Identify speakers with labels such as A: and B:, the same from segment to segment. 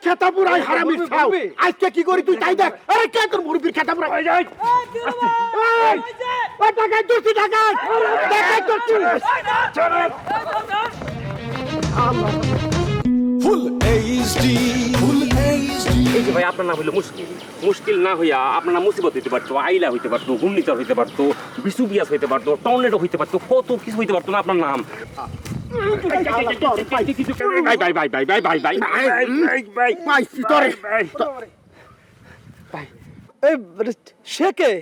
A: খেতা পুরাই হারামি খাও আজকে কি করি তুই তাই দেখ আরে কে তোর মুরব্বির খেতা পুরাই এই এই ওই টাকা দোস্তি টাকা দেখাই করছি
B: ফুল এইচডি
C: এই যে ভাই আপনার নাম হইলো মুশকিল মুশকিল না হইয়া আপনার নাম মুসিবত হইতে পারতো আইলা হইতে পারতো ঘূর্ণিঝড় হইতে পারতো বিসুবিয়াস হইতে পারতো টর্নেডো হইতে পারতো কত কিছু হইতে পারতো না আপনার নাম
D: সে কে?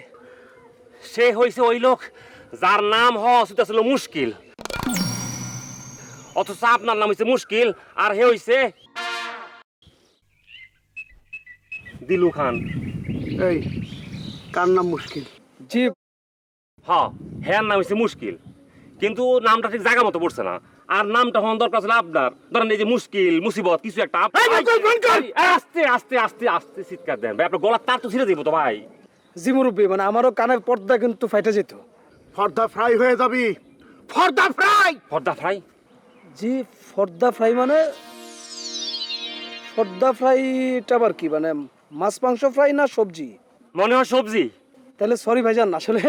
C: সে হইছে ওই লোক যার নাম হওয়া উচিত ছিল মুশকিল, অথচ আপনার নাম হইছে মুশকিল আর হে হইছে দিলু খান।
A: এই কার নাম মুশকিল?
D: জি
C: হ্যাঁ হ্যাঁ নাম হইছে মুশকিল, কিন্তু নামটা ঠিক জায়গা মতো পড়ছে না। আর নামটা হন দরকার ছিল আপনার, ধরেন এই যে মুশকিল মুসিবত কিছু একটা। আস্তে আস্তে আস্তে আস্তে চিৎকার দেন ভাই, আপনার গলার তার তো ছিঁড়ে দিব তো ভাই।
D: জি মুরব্বী, মানে আমারও কানের পর্দা কিন্তু ফাইটা যেত।
A: ফর্দা ফ্রাই হয়ে যাবি, ফর্দা ফ্রাই।
C: পর্দা ফ্রাই?
D: জি ফর্দা ফ্রাই মানে ফর্দা ফ্রাইটা আবার কি, মানে মাছ মাংস ফ্রাই না সবজি?
C: মনে হয় সবজি।
D: তাহলে সরি ভাইজান, আসলে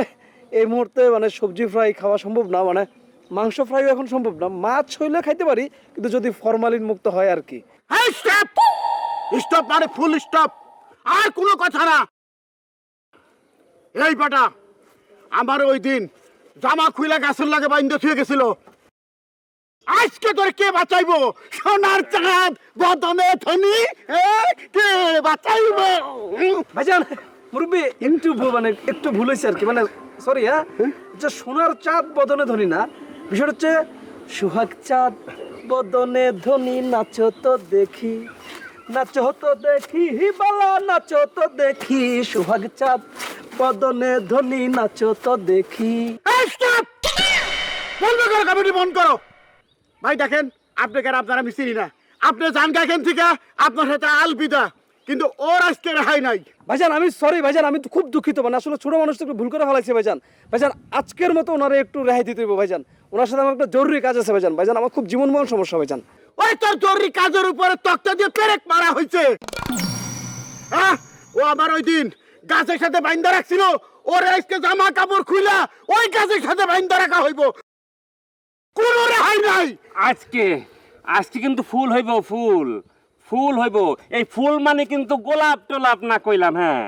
D: এই মুহূর্তে মানে সবজি ফ্রাই খাওয়া সম্ভব না, মানে মাংস ফ্রাইও এখন সম্ভব না। মাছ হইলে খাইতে পারি, কিন্তু যদি ফরমালিন মুক্ত হয় আর কি।
A: এই স্টপ স্টপ মানে ফুল স্টপ, আর কোনো কথা না। এই বেটা আমার ওই দিন জামা খুইলা গাছের লাগে বাইন্দা থুয়ে গেছিল, আজকে তোর কে বাঁচাইবো? সোনার চাঁদ বদনে ধনী কে বাঁচাইবো?
D: ভাইজান মুরব্বী একটু ভুল হয়েছে আর কি, মানে সরি। হ্যাঁ যে সোনার চাঁদ বদনে ধনী না, বিষয়টা হচ্ছে সুহাগ চাঁদ বদনে ধনী, নাচো তো দেখি নাচো তো দেখি বালা, নাচো তো দেখি সুহাগ চাঁদ বদনে ধনী, নাচো তো দেখি।
A: এই স্টপ, বন্ধ করো, কমিটি বন্ধ করো। ভাই দেখেন আপনাকে আর আপনারা মিস্ত্রি না, আপনি জান গাছেন থেকে আপনার সাথে আলবিদা, কিন্তু ওর আজকে রেহাই নাই।
D: ভাইজান আমি সরি ভাইজান, আমি তো খুব দুঃখিত, মানে আসলে ছোট মানুষ তো একটু ভুল করে ফেলাইছে ভাইজান। ভাইজান আজকের মতো ওনারে একটু রেহাই দিতে হইব ভাইজান, ওনার সাথে আমার একটা জরুরি কাজ আছে ভাইজান। ভাইজান আমার খুব জীবনমরণ সমস্যা ভাইজান।
A: ওই তোর জরুরি কাজের উপরে তক্তা দিয়ে পেরেক মারা হয়েছে। হ্যাঁ ও আমার ওই দিন গাছের সাথে বাইন্দা রাখছিল, ওর আজকে জামা কাপড় খুইলা ওই গাছের সাথে বাইন্দা রাখা হইব, কোনো রেহাই নাই।
C: আজকে আজকে কিন্তু ফুল হইব, ফুল ফুল হইব। এই ফুল মানে কিন্তু গোলাপ টোলাপ না কইলাম। হ্যাঁ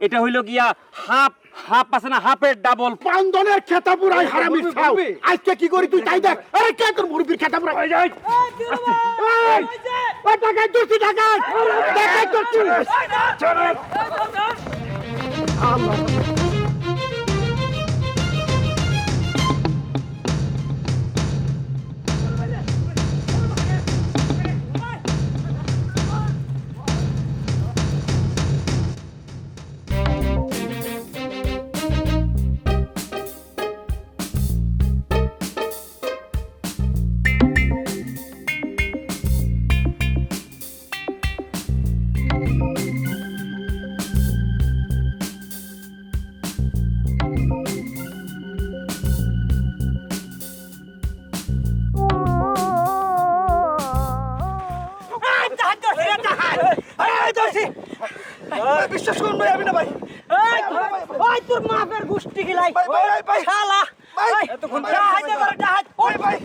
C: এটা হইল গিয়া হাফ হাফ আছে না, হাফের ডাবল।
A: পান্দনের খেতা পুরাই হারামি খাও আজকে কি করি তুই তাই দেখ আরে কে তোর মুরব্বির খেতা পুরাই ওই টাকা দোস্তি টাকা দেখাই করছি
D: বিশ্বাস করুন ভাই, আমি না ভাই।
E: ওই তোর মাপের গুষ্টি গিলাই শালা এতক্ষণ ডাহাইতে করে ডাহাই ওই ভাই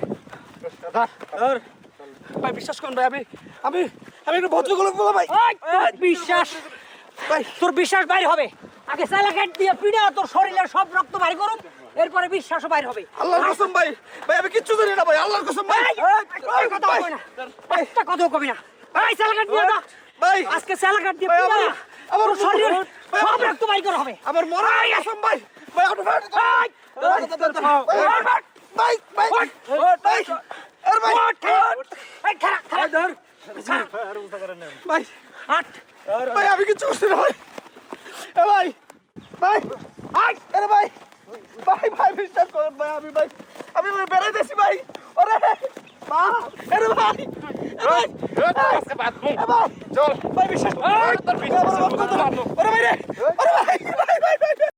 D: ভাই বিশ্বাস করুন ভাই, আমি একটু ভদ্রলোক বলা ভাই।
E: ওই বিশ্বাস ভাই, তোর বিশ্বাস বাইরে হবে। আগে সালাকেট দিয়ে পিড়া তোর শরীরের সব রক্ত বাইর করুম, এরপরে বিশ্বাসও বাইর হবে।
D: আল্লাহর কসম ভাই, ভাই আমি কিচ্ছু জানি না ভাই, আল্লাহর কসম ভাই।
E: এই কথা কই না, একটা কথাও কবি না। এই সালাকেট দিয়ে দাও
D: ভাই,
E: আজকে সালাকেট দিয়ে
D: ভাই,
E: পিড়া
D: আমার
E: তোর শরীরের
D: ভাই,
E: সব রক্ত বাইর করা হবে।
D: আমার মরার কসম ভাই, ভাই আপনি ভাই ভাই ভাই ভাই আরে ভাই
E: এই খারাপ খারাপ ধর
D: ভাই
E: হাট
D: ভাই আমি কিচ্ছু করছি না ভাই। এ ভাই ভাই আরে ভাই ভাই ভাই বিশ্বাস করুন ভাই, আমি ভাই বেড়াইতেছি ভাই। ওরে মা আরে ভাই ভাই চল ভাই বিশ্বাস করুন। ওরে ভাই রে ওরে ভাই ভাই ভাই ভাই